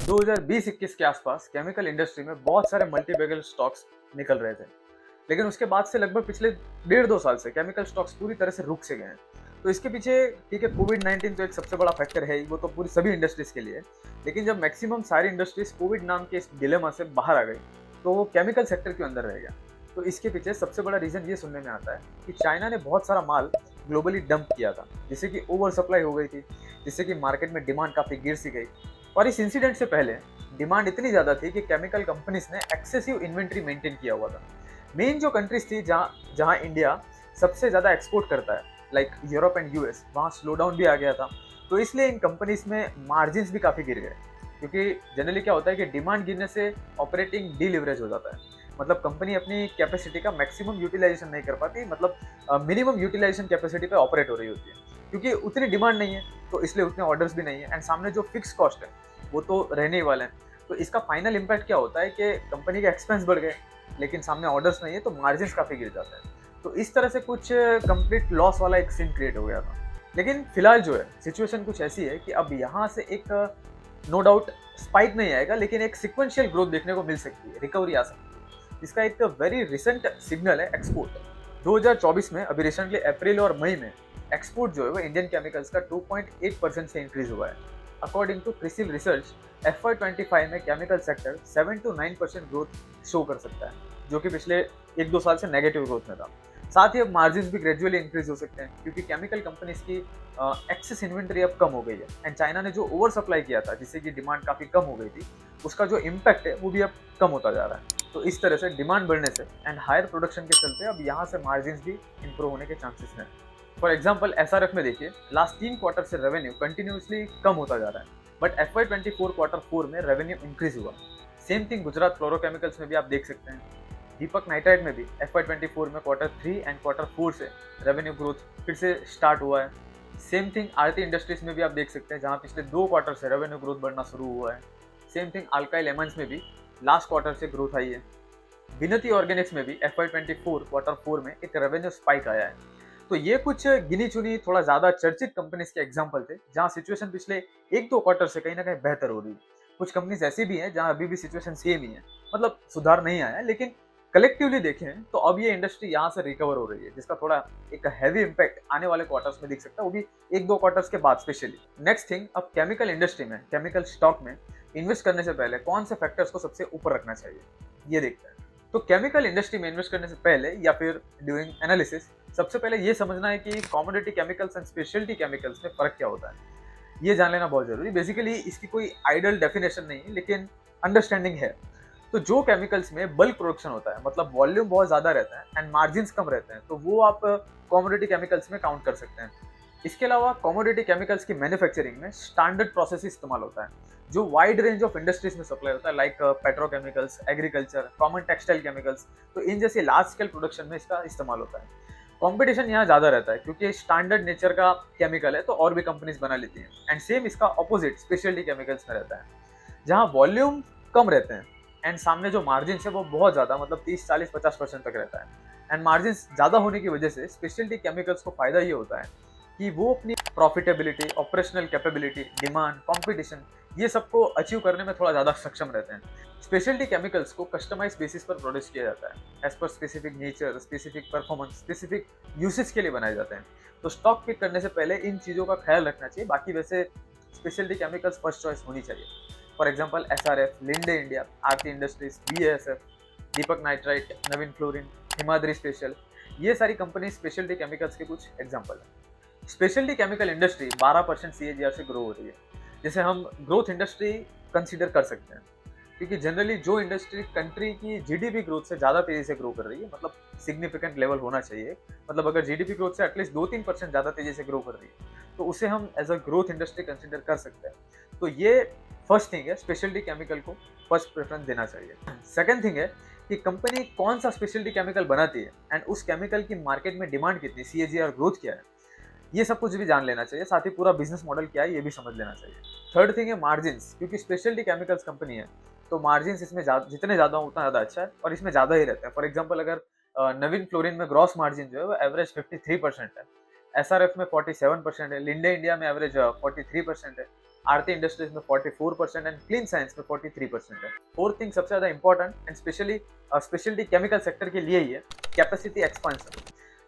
2020-21 के आसपास chemical industry में बहुत सारे मल्टीबैगल स्टॉक्स निकल रहे थे, लेकिन उसके बाद से लगभग पिछले 1.5-2 साल से केमिकल स्टॉक्स पूरी तरह से रुक से गए हैं। तो इसके पीछे ठीक है, कोविड-19 तो एक सबसे बड़ा फैक्टर है ही, वो तो पूरी सभी इंडस्ट्रीज के लिए। लेकिन जब मैक्सिमम सारी इंडस्ट्रीज कोविड नाम के इस डिलेमा से बाहर आ गई, तो वो केमिकल सेक्टर क्यों अंदर रह गया? तो इसके पीछे सबसे बड़ा रीजन ये सुनने में आता है कि चाइना ने बहुत सारा माल ग्लोबली डंप किया था, जिससे कि ओवर सप्लाई हो गई थी, जिससे कि मार्केट में डिमांड काफी गिर सी गई। और इस इंसिडेंट से पहले डिमांड इतनी ज्यादा थी कि केमिकल कंपनीज ने एक्सेसिव इन्वेंट्री मेंटेन किया हुआ था। मेन जो कंट्रीज थी जहाँ जहाँ इंडिया सबसे ज्यादा एक्सपोर्ट करता है, लाइक यूरोप एंड यूएस, वहाँ स्लो डाउन भी आ गया था। तो इसलिए इन कंपनीज में मार्जिन भी काफी गिर गए, क्योंकि जनरली क्या होता है कि डिमांड गिरने से ऑपरेटिंग डीलिवरेज हो जाता है। मतलब कंपनी अपनी कैपेसिटी का मैक्सिमम यूटिलाइजेशन नहीं कर पाती, मतलब मिनिमम यूटिलाइजेशन कैपेसिटी पे ऑपरेट हो रही होती है, क्योंकि उतनी डिमांड नहीं है, तो इसलिए उतने ऑर्डर्स भी नहीं है, एंड सामने जो फिक्स कॉस्ट है वो तो रहने ही वाले हैं। तो इसका फाइनल इम्पैक्ट क्या होता है कि कंपनी के एक्सपेंस बढ़ गए, लेकिन सामने ऑर्डर्स नहीं है, तो मार्जिन काफी गिर जाते हैं। तो इस तरह से कुछ कंप्लीट लॉस वाला एक सीन क्रिएट हो गया था। लेकिन फिलहाल जो है सिचुएशन कुछ ऐसी है कि अब यहाँ से एक नो डाउट स्पाइक नहीं आएगा, लेकिन एक सिक्वेंशियल ग्रोथ देखने को मिल सकती है, रिकवरी आ सकती है। इसका एक वेरी रिसेंट सिग्नल है एक्सपोर्ट। 2024 में अभी रिसेंटली अप्रैल और मई में एक्सपोर्ट जो है वो इंडियन केमिकल्स का 2.8% से इंक्रीज हुआ है। According to CRISIL research, FY25 में chemical sector 7 to 9% growth show कर सकता है, जो कि पिछले 1-2 साल से नेगेटिव ग्रोथ में था। साथ ही अब मार्जिन भी ग्रेजुअली इंक्रीज हो सकते हैं, क्योंकि केमिकल कंपनीज की एक्सेस इन्वेंट्री अब कम हो गई है, एंड चाइना ने जो ओवर सप्लाई किया था जिससे कि डिमांड काफी कम हो गई थी, उसका जो इम्पैक्ट है वो भी अब कम होता जा रहा है। तो इस तरह से डिमांड बढ़ने से एंड हायर प्रोडक्शन के चलते अब यहाँ से मार्जिन भी इंप्रूव होने के चांसेस हैं। फॉर एग्जाम्पल SRF में देखिए, लास्ट 3 क्वार्टर से रेवेन्यू कंटिन्यूसली कम होता जा रहा है, बट FY24 क्वार्टर 4 में रेवेन्यू इंक्रीज हुआ। सेम थिंग गुजरात फ्लोरोकेमिकल्स में भी आप देख सकते हैं। दीपक नाइट्राइट में भी FY24 में क्वार्टर 3 एंड क्वार्टर 4 से रेवेन्यू ग्रोथ फिर से स्टार्ट हुआ है। सेम थिंग आरती इंडस्ट्रीज में भी आप देख सकते हैं, जहां पिछले 2 क्वार्टर से रेवेन्यू ग्रोथ बढ़ना शुरू हुआ है। सेम थिंग अल्काइल एमाइंस में भी लास्ट क्वार्टर से ग्रोथ आई है। विनती ऑर्गेनिक्स में भी FY24 क्वार्टर 4 में एक रेवेन्यू स्पाइक आया है। तो ये कुछ गिनी चुनी थोड़ा ज्यादा चर्चित कंपनीज के एग्जांपल थे, जहां सिचुएशन पिछले 1-2 क्वार्टर से कहीं ना कहीं बेहतर हो रही है। कुछ कंपनीज ऐसी भी हैं जहां अभी भी सिचुएशन सेम ही है, मतलब सुधार नहीं आया, लेकिन कलेक्टिवली देखें तो अब ये इंडस्ट्री यहाँ से रिकवर हो रही है, जिसका थोड़ा एक हैवी इम्पैक्ट आने वाले क्वार्टर्स में दिख सकता है, वो भी 1-2 क्वार्टर्स के बाद स्पेशली। नेक्स्ट थिंग, अब केमिकल इंडस्ट्री में, केमिकल स्टॉक में इन्वेस्ट करने से पहले कौन से फैक्टर्स को सबसे ऊपर रखना चाहिए, ये देखते हैं। तो केमिकल इंडस्ट्री में इन्वेस्ट करने से पहले या फिर ड्यूरिंग एनालिसिस, सबसे पहले ये समझना है कि commodity chemicals and speciality chemicals में फर्क क्या होता है, ये जान लेना बहुत जरूरी। बेसिकली इसकी कोई आइडल डेफिनेशन नहीं है, लेकिन अंडरस्टैंडिंग है। तो जो केमिकल्स में बल्क प्रोडक्शन होता है, मतलब वॉल्यूम बहुत ज्यादा रहता है एंड मार्जिन कम रहते हैं, तो वो आप कमोडिटी केमिकल्स में काउंट कर सकते हैं। इसके अलावा कमोडिटी केमिकल्स की मैन्युफैक्चरिंग में स्टैंडर्ड प्रोसेस इस्तेमाल होता है, जो वाइड रेंज ऑफ इंडस्ट्रीज में सप्लाई होता है, like petrochemicals, agriculture, common textile chemicals. तो इन जैसे लार्ज स्केल प्रोडक्शन में इसका इस्तेमाल होता है। कंपटीशन यहाँ ज्यादा रहता है, क्योंकि स्टैंडर्ड नेचर का केमिकल है, तो और भी कंपनीज बना लेती हैं। एंड सेम इसका ऑपोजिट स्पेशलिटी केमिकल्स में रहता है, जहाँ वॉल्यूम कम रहते हैं एंड सामने जो मार्जिन है वो बहुत ज्यादा, मतलब 30-40-50% तक रहता है। एंड मार्जिन ज्यादा होने की वजह से स्पेशलिटी केमिकल्स को फायदा ये होता है कि वो अपनी profitability, operational capability, demand, competition, ये सबको अचीव करने में थोड़ा ज्यादा सक्षम रहते हैं। स्पेशलिटी केमिकल्स को कस्टमाइज बेसिस पर प्रोड्यूस किया जाता है, as per specific nature, specific performance, specific usage के लिए बनाए जाते हैं। तो स्टॉक पिक करने से पहले इन चीजों का ख्याल रखना चाहिए। बाकी वैसे स्पेशलिटी केमिकल्स फर्स्ट चॉइस होनी चाहिए। For example SRF, Linde India, Aarti industries, BASF, Deepak nitrite, Naveen fluorine, Himadri special, ये सारी कंपनी स्पेशलिटी केमिकल्स के कुछ एग्जाम्पल हैं। स्पेशलिटी केमिकल इंडस्ट्री 12% CAGR से ग्रो हो रही है, जिसे हम ग्रोथ इंडस्ट्री कंसीडर कर सकते हैं, क्योंकि जनरली जो इंडस्ट्री कंट्री की GDP ग्रोथ से ज़्यादा तेजी से ग्रो कर रही है, मतलब सिग्निफिकेंट लेवल होना चाहिए, मतलब अगर GDP ग्रोथ से एटलीस्ट 2-3% ज़्यादा तेजी से ग्रो कर रही है, तो उसे हम as a growth industry consider कर सकते हैं। तो ये फर्स्ट थिंग है, स्पेशलिटी केमिकल को फर्स्ट प्रेफरेंस देना चाहिए। सेकंड थिंग है कि कंपनी कौन सा स्पेशलिटी केमिकल बनाती है एंड उस केमिकल की मार्केट में डिमांड कितनी, CAGR ग्रोथ क्या है, ये सब कुछ भी जान लेना चाहिए। साथ ही पूरा बिजनेस मॉडल क्या है ये भी समझ लेना चाहिए। थर्ड थिंग है मार्जिन, क्योंकि स्पेशलिटी केमिकल्स कंपनी है, तो मार्जिन इसमें जितने ज्यादा उतना ज्यादा अच्छा है, और इसमें ज्यादा ही रहता है। फॉर एग्जाम्पल अगर नवीन फ्लोरिन में ग्रॉस मार्जिन जो है वो एवरेज 53% है, SRF में 47% है, लिंडे इंडिया में एवरेज 43% है, आरती इंडस्ट्रीज में 44% एंड क्लीन साइंस में 43% है। फोर्थ थिंग सबसे ज़्यादा important and speciality chemical sector के लिए ही है कैपेसिटी एक्सपांशन,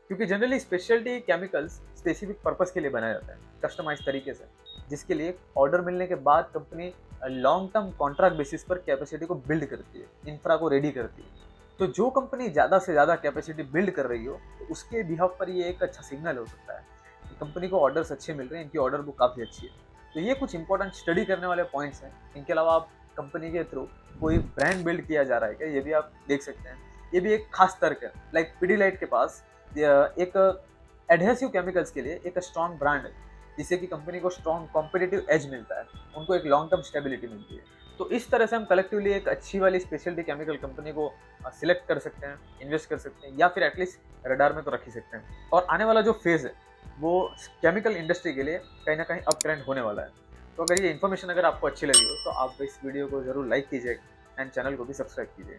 क्योंकि generally speciality chemicals specific purpose के लिए बनाया जाता है कस्टमाइज तरीके से, जिसके लिए ऑर्डर मिलने के बाद company long term contract basis पर कैपेसिटी को बिल्ड करती है, इंफ्रा को रेडी करती है। तो जो कंपनी ज़्यादा से ज़्यादा कैपेसिटी बिल्ड कर रही हो तो उसके बिहाफ पर ये एक अच्छा सिग्नल हो सकता है कि कंपनी को ऑर्डर्स अच्छे मिल रहे हैं, इनकी ऑर्डर बुक काफ़ी अच्छी है। तो ये कुछ इंपॉर्टेंट स्टडी करने वाले पॉइंट्स हैं। इनके अलावा आप कंपनी के थ्रू कोई ब्रांड बिल्ड किया जा रहा है क्या, ये भी आप देख सकते हैं। ये भी एक खास तर्क है। लाइक पिडीलाइट के पास एक एडहेसिव केमिकल्स के लिए एक स्ट्रॉन्ग ब्रांड है, जिससे कि कंपनी को स्ट्रॉन्ग कॉम्पिटिटिव एज मिलता है, उनको एक लॉन्ग टर्म स्टेबिलिटी मिलती है। तो इस तरह से हम कलेक्टिवली एक अच्छी वाली स्पेशलिटी केमिकल कंपनी को सिलेक्ट कर सकते हैं, इन्वेस्ट कर सकते हैं, या फिर एटलीस्ट रडार में तो रख ही सकते हैं। और आने वाला जो फेज़ है वो केमिकल इंडस्ट्री के लिए कहीं ना कहीं अप ट्रेंड होने वाला है। तो अगर ये इन्फॉर्मेशन अगर आपको अच्छी लगी हो तो आप इस वीडियो को ज़रूर लाइक कीजिएगा एंड चैनल को भी सब्सक्राइब कीजिए।